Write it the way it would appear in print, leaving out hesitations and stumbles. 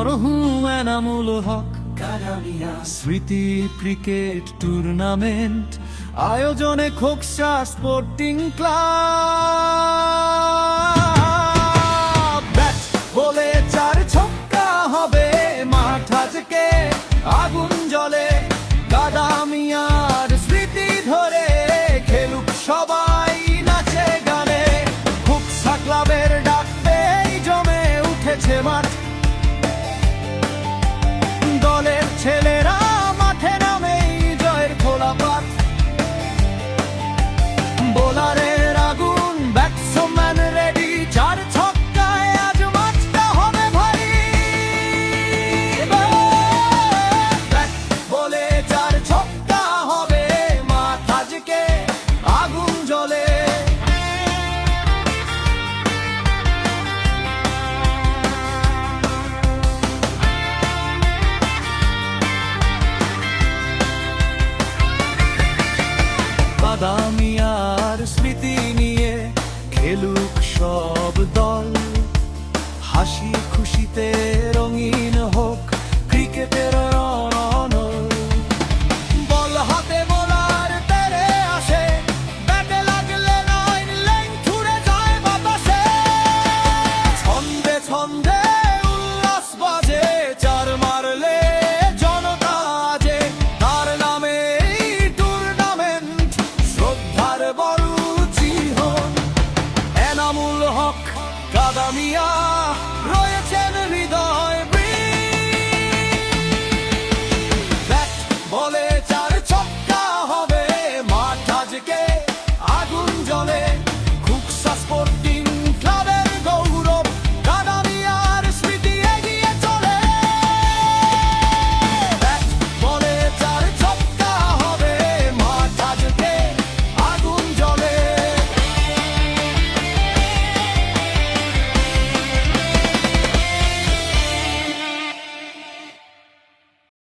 মরহুম এনামুল হক স্মৃতি cricket tournament আয়োজনে খোকসা স্পোর্টিং ক্লাব। ব্যাট বলে 4 ছক্কা হবে, মাঠ আজকে আগুন জ্বলে। দাদা মিয়ার স্মৃতি ধরে খেলুক সবাই নাচে গানে। খোকসা ক্লাবের ডাক পেয়েই জমে উঠেছে মাঠ। দলের ছেলেরা মাঠে নামেই জয়ের খোলা পাত। বোলারের আগুন, ব্যাটসম্যান রেডি, 4 ছক্কায় আজ ম্যাচটা হবে ভারী। ব্যাট বলে 4 ছক্কা হবে, মাঠ আজকে আগুন জ্বলে। দাদা মিয়ার স্মৃতি নিয়ে খেলুক সব দল। হাসি খুশিতে রঙিন হোক ক্রিকেটের রণ। বল হাতে বোলার তেরে আসে, ব্যাটে লাগলে 9 লেন ছুড়ে যায় বাতাসে। ছন্দে ছন্দে উল্লাস বাজে, 4 মারলে জনতা আজে। তার নামে টুর্নামেন্ট, শ্রদ্ধার বড় চিহ্ন। এনামুল হক কাদা মিয়া